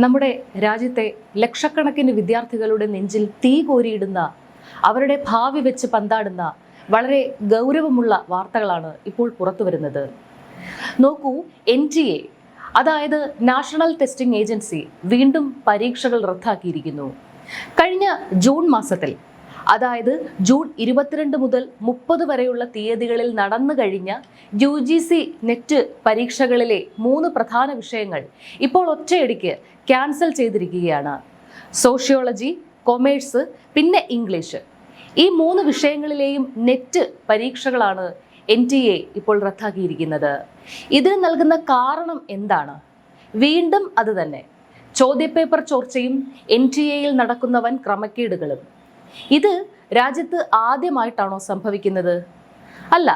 നമ്മുടെ രാജ്യത്തെ ലക്ഷക്കണക്കിന് വിദ്യാർത്ഥികളുടെ നെഞ്ചിൽ തീ കോരിയിടുന്ന, അവരുടെ ഭാവി വെച്ച് പന്താടുന്ന വളരെ ഗൗരവമുള്ള വാർത്തകളാണ് ഇപ്പോൾ പുറത്തു വരുന്നത്. നോക്കൂ, NTA അതായത് നാഷണൽ ടെസ്റ്റിംഗ് ഏജൻസി വീണ്ടും പരീക്ഷകൾ റദ്ദാക്കിയിരിക്കുന്നു. കഴിഞ്ഞ ജൂൺ മാസത്തിൽ, അതായത് ജൂൺ 22 മുതൽ 30 വരെയുള്ള തീയതികളിൽ നടന്നു കഴിഞ്ഞ UGC നെറ്റ് പരീക്ഷകളിലെ 3 പ്രധാന വിഷയങ്ങൾ ഇപ്പോൾ ഒറ്റയടിക്ക് ക്യാൻസൽ ചെയ്തിരിക്കുകയാണ്. സോഷ്യോളജി, കൊമേഴ്സ്, പിന്നെ ഇംഗ്ലീഷ്. ഈ 3 വിഷയങ്ങളിലെയും നെറ്റ് പരീക്ഷകളാണ് NTA ഇപ്പോൾ റദ്ദാക്കിയിരിക്കുന്നത്. ഇതിന് നൽകുന്ന കാരണം എന്താണ്? വീണ്ടും അത് തന്നെ, ചോദ്യപേപ്പർ ചോർച്ചയും NTAയിൽ നടക്കുന്ന വൻ ക്രമക്കേടുകളും. ഇത് രാജ്യത്ത് ആദ്യമായിട്ടാണോ സംഭവിക്കുന്നത്? അല്ല,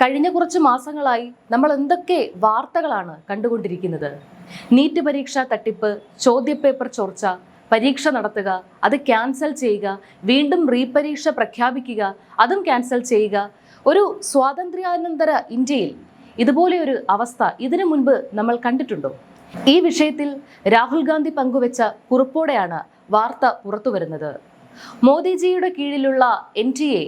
കഴിഞ്ഞ കുറച്ച് മാസങ്ങളായി നമ്മൾ എന്തൊക്കെ വാർത്തകളാണ് കണ്ടുകൊണ്ടിരിക്കുന്നത്. നീറ്റ് പരീക്ഷാ തട്ടിപ്പ്, ചോദ്യപേപ്പർ ചോർച്ച, പരീക്ഷ നടത്തുക, അത് ക്യാൻസൽ ചെയ്യുക, വീണ്ടും റീപരീക്ഷ പ്രഖ്യാപിക്കുക, അതും ക്യാൻസൽ ചെയ്യുക. ഒരു സ്വാതന്ത്ര്യാനന്തര ഇന്ത്യയിൽ ഇതുപോലെയൊരു അവസ്ഥ ഇതിനു മുൻപ് നമ്മൾ കണ്ടിട്ടുണ്ടോ? ഈ വിഷയത്തിൽ രാഹുൽ ഗാന്ധി പങ്കുവെച്ച കുറിപ്പോടെയാണ് വാർത്ത പുറത്തു വരുന്നത്. മോദിജിയുടെ കീഴിലുള്ള NTA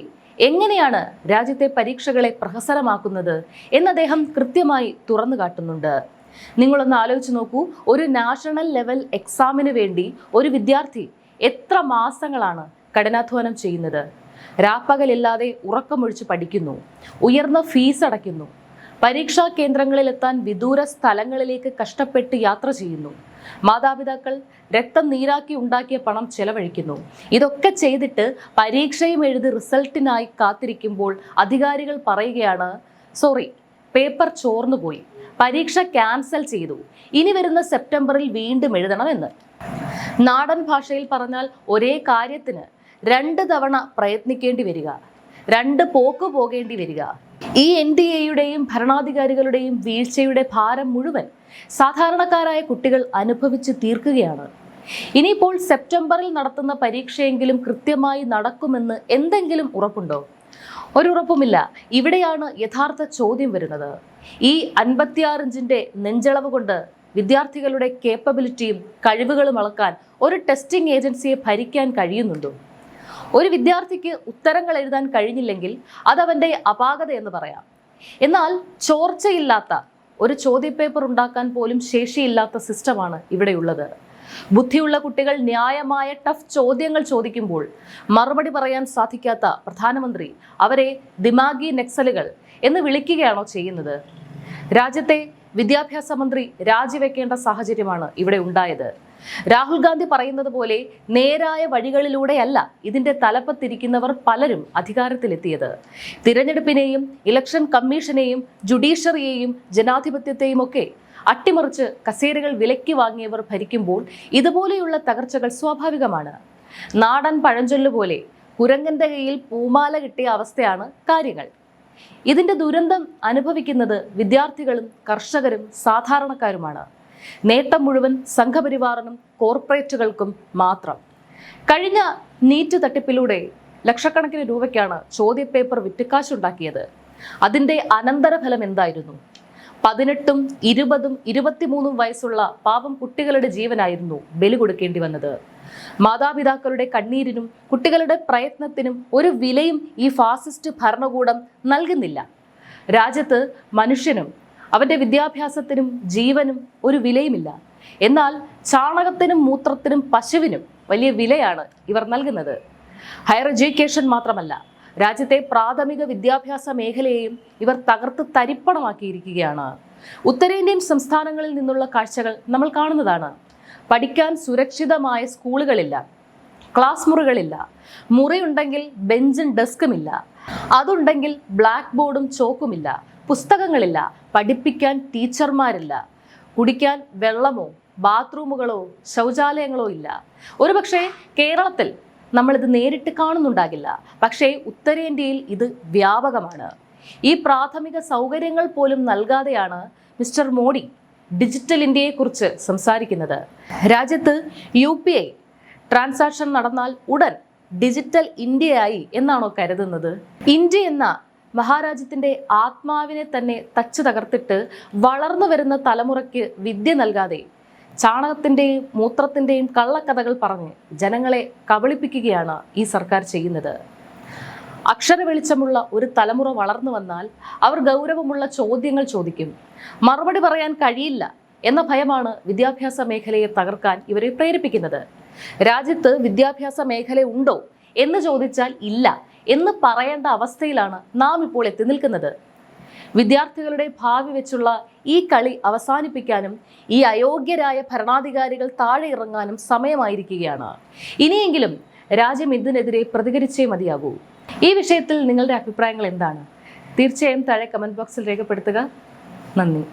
എങ്ങനെയാണ് രാജ്യത്തെ പരീക്ഷകളെ പ്രഹസനമാക്കുന്നത് എന്ന് അദ്ദേഹം കൃത്യമായി തുറന്നു കാട്ടുന്നുണ്ട്. നിങ്ങളൊന്ന് ആലോചിച്ച് നോക്കൂ, ഒരു നാഷണൽ ലെവൽ എക്സാമിന് വേണ്ടി ഒരു വിദ്യാർത്ഥി എത്ര മാസങ്ങളാണ് കഠിനാധ്വാനം ചെയ്യുന്നത്? രാപ്പകലില്ലാതെ ഉറക്കമൊഴിച്ച് പഠിക്കുന്നു, ഉയർന്ന ഫീസ് അടയ്ക്കുന്നു, പരീക്ഷാ കേന്ദ്രങ്ങളിലെത്താൻ വിദൂര സ്ഥലങ്ങളിലേക്ക് കഷ്ടപ്പെട്ട് യാത്ര ചെയ്യുന്നു, മാതാപിതാക്കൾ രക്തം നീരാക്കി ഉണ്ടാക്കിയ പണം ചെലവഴിക്കുന്നു. ഇതൊക്കെ ചെയ്തിട്ട് പരീക്ഷയും എഴുതി റിസൾട്ടിനായി കാത്തിരിക്കുമ്പോൾ അധികാരികൾ പറയുകയാണ്, സോറി, പേപ്പർ ചോർന്നുപോയി, പരീക്ഷ ക്യാൻസൽ ചെയ്തു, ഇനി വരുന്ന സെപ്റ്റംബറിൽ വീണ്ടും എഴുതണമെന്ന്. നാടൻ ഭാഷയിൽ പറഞ്ഞാൽ ഒരേ കാര്യത്തിന് 2 തവണ പ്രയത്നിക്കേണ്ടി വരിക, 2 പോക്ക് പോകേണ്ടി വരിക. ഈ NTAയുടെയും ഭരണാധികാരികളുടെയും വീഴ്ചയുടെ ഭാരം മുഴുവൻ സാധാരണക്കാരായ കുട്ടികൾ അനുഭവിച്ച് തീർക്കുകയാണ്. ഇനിയിപ്പോൾ സെപ്റ്റംബറിൽ നടത്തുന്ന പരീക്ഷയെങ്കിലും കൃത്യമായി നടക്കുമെന്ന് എന്തെങ്കിലും ഉറപ്പുണ്ടോ? ഒരു ഉറപ്പുമില്ല. ഇവിടെയാണ് യഥാർത്ഥ ചോദ്യം വരുന്നത്. ഈ 56 ഇഞ്ചിന്റെ നെഞ്ചളവ് കൊണ്ട് വിദ്യാർത്ഥികളുടെ കേപ്പബിലിറ്റിയും കഴിവുകളും അളക്കാൻ ഒരു ടെസ്റ്റിംഗ് ഏജൻസിയെ ഭരിക്കാൻ കഴിയുന്നുണ്ടോ? ഒരു വിദ്യാർത്ഥിക്ക് ഉത്തരങ്ങൾ എഴുതാൻ കഴിഞ്ഞില്ലെങ്കിൽ അതവൻ്റെ അപാകത എന്ന് പറയാം. എന്നാൽ ചോർച്ചയില്ലാത്ത ഒരു ചോദ്യപേപ്പർ ഉണ്ടാക്കാൻ പോലും ശേഷിയില്ലാത്ത സിസ്റ്റമാണ് ഇവിടെയുള്ളത്. ബുദ്ധിയുള്ള കുട്ടികൾ ന്യായമായ ടഫ് ചോദ്യങ്ങൾ ചോദിക്കുമ്പോൾ മറുപടി പറയാൻ സാധിക്കാത്ത പ്രധാനമന്ത്രി അവരെ ദിമാഗി നക്സലുകൾ എന്ന് വിളിക്കുകയാണോ ചെയ്യുന്നത്? രാജ്യത്തെ വിദ്യാഭ്യാസ മന്ത്രി രാജിവെക്കേണ്ട സാഹചര്യമാണ് ഇവിടെ ഉണ്ടായത്. രാഹുൽ ഗാന്ധി പറയുന്നത് പോലെ നേരായ വഴികളിലൂടെയല്ല ഇതിന്റെ തലപ്പത്തിരിക്കുന്നവർ പലരും അധികാരത്തിലെത്തിയത്. തിരഞ്ഞെടുപ്പിനെയും ഇലക്ഷൻ കമ്മീഷനെയും ജുഡീഷ്യറിയെയും ജനാധിപത്യത്തെയും ഒക്കെ അട്ടിമറിച്ച് കസേരകൾ വിലക്കി വാങ്ങിയവർ ഭരിക്കുമ്പോൾ ഇതുപോലെയുള്ള തകർച്ചകൾ സ്വാഭാവികമാണ്. നാടൻ പഴഞ്ചൊല്ല് പോലെ കുരങ്ങന്റെ കയ്യിൽ പൂമാല കിട്ടിയ അവസ്ഥയാണ് കാര്യങ്ങൾ. ഇതിന്റെ ദുരന്തം അനുഭവിക്കുന്നത് വിദ്യാർത്ഥികളും കർഷകരും സാധാരണക്കാരുമാണ്. നേട്ടം മുഴുവൻ സംഘപരിവാറിനും കോർപ്പറേറ്റുകൾക്കും മാത്രം. കഴിഞ്ഞ നീറ്റ് തട്ടിപ്പിലൂടെ ലക്ഷക്കണക്കിന് രൂപയ്ക്കാണ് ചോദ്യപേപ്പർ വിറ്റുകാശുണ്ടാക്കിയത്. അതിൻ്റെ അനന്തരഫലം എന്തായിരുന്നു? 18, 20, 23 വയസ്സുള്ള പാവം കുട്ടികളുടെ ജീവനായിരുന്നു ബലി കൊടുക്കേണ്ടി വന്നത്. മാതാപിതാക്കളുടെ കണ്ണീരിനും കുട്ടികളുടെ പ്രയത്നത്തിനും ഒരു വിലയും ഈ ഫാസിസ്റ്റ് ഭരണകൂടം നൽകുന്നില്ല. രാജ്യത്ത് മനുഷ്യനും അവൻ്റെ വിദ്യാഭ്യാസത്തിനും ജീവനും ഒരു വിലയുമില്ല. എന്നാൽ ചാണകത്തിനും മൂത്രത്തിനും പശുവിനും വലിയ വിലയാണ് ഇവർ നൽകുന്നത്. ഹയർ എഡ്യൂക്കേഷൻ മാത്രമല്ല, രാജ്യത്തെ പ്രാഥമിക വിദ്യാഭ്യാസ മേഖലയെയും ഇവർ തകർത്ത് തരിപ്പണമാക്കിയിരിക്കുകയാണ്. ഉത്തരേന്ത്യൻ സംസ്ഥാനങ്ങളിൽ നിന്നുള്ള കാഴ്ചകൾ നമ്മൾ കാണുന്നതാണ്. പഠിക്കാൻ സുരക്ഷിതമായ സ്കൂളുകളില്ല, ക്ലാസ് മുറികളില്ല, മുറിയുണ്ടെങ്കിൽ ബെഞ്ചും ഡെസ്കുമില്ല, അതുണ്ടെങ്കിൽ ബ്ലാക്ക് ബോർഡും ചോക്കുമില്ല, പുസ്തകങ്ങളില്ല, പഠിപ്പിക്കാൻ ടീച്ചർമാരില്ല, കുടിക്കാൻ വെള്ളമോ ബാത്റൂമുകളോ ശൗചാലയങ്ങളോ ഇല്ല. ഒരുപക്ഷെ കേരളത്തിൽ നമ്മളിത് നേരിട്ട് കാണുന്നുണ്ടാകില്ല, പക്ഷേ ഉത്തരേന്ത്യയിൽ ഇത് വ്യാപകമാണ്. ഈ പ്രാഥമിക സൗകര്യങ്ങൾ പോലും നൽകാതെയാണ് മിസ്റ്റർ മോഡി ഡിജിറ്റൽ ഇന്ത്യയെക്കുറിച്ച് സംസാരിക്കുന്നത്. രാജ്യത്ത് UPI ട്രാൻസാക്ഷൻ നടന്നാൽ ഉടൻ ഡിജിറ്റൽ ഇന്ത്യയായി എന്നാണോ കരുതുന്നത്? ഇന്ത്യ എന്ന മഹാരാജ്യത്തിൻ്റെ ആത്മാവിനെ തന്നെ തച്ചു തകർത്തിട്ട് വളർന്നു വരുന്ന തലമുറയ്ക്ക് വിദ്യ നൽകാതെ ചാണകത്തിൻ്റെയും മൂത്രത്തിൻ്റെയും കള്ളക്കഥകൾ പറഞ്ഞ് ജനങ്ങളെ കബളിപ്പിക്കുകയാണ് ഈ സർക്കാർ ചെയ്യുന്നത്. അക്ഷര വെളിച്ചമുള്ള ഒരു തലമുറ വളർന്നു വന്നാൽ അവർ ഗൗരവമുള്ള ചോദ്യങ്ങൾ ചോദിക്കും. മറുപടി പറയാൻ കഴിയില്ല എന്ന ഭയമാണ് വിദ്യാഭ്യാസ മേഖലയെ തകർക്കാൻ ഇവരെ പ്രേരിപ്പിക്കുന്നത്. രാജ്യത്ത് വിദ്യാഭ്യാസ മേഖല ഉണ്ടോ എന്ന് ചോദിച്ചാൽ ഇല്ല എന്ന് പറയേണ്ട അവസ്ഥയിലാണ് നാം ഇപ്പോൾ എത്തി നിൽക്കുന്നത്. വിദ്യാർത്ഥികളുടെ ഭാവി വെച്ചുള്ള ഈ കളി അവസാനിപ്പിക്കാനും ഈ അയോഗ്യരായ ഭരണാധികാരികൾ താഴെ ഇറങ്ങാനും സമയമായിരിക്കുകയാണ്. ഇനിയെങ്കിലും രാജ്യം ഇതിനെതിരെ പ്രതികരിച്ചേ മതിയാകൂ. ഈ വിഷയത്തിൽ നിങ്ങളുടെ അഭിപ്രായങ്ങൾ എന്താണ്? തീർച്ചയായും താഴെ കമന്റ് ബോക്സിൽ രേഖപ്പെടുത്തുക. നന്ദി.